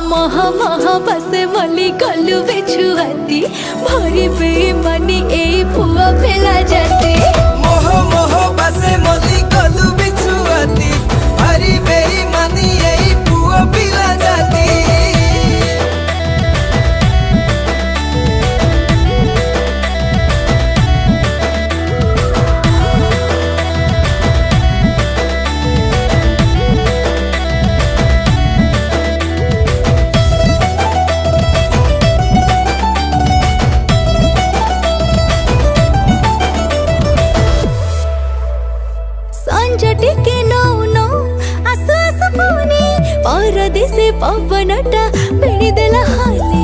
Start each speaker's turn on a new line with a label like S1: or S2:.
S1: महा महा बसे मली गलु बेछुआती भरी बेईमानी ए पुआ फेला जाती
S2: मोह मोह बसे मली गलु बेछुआती भरी बेईमानी ए पुआ फेला जाती।
S1: टिके नौ नौ आसु आसु पुनी परदेसी पवनटा बेणी देला हाली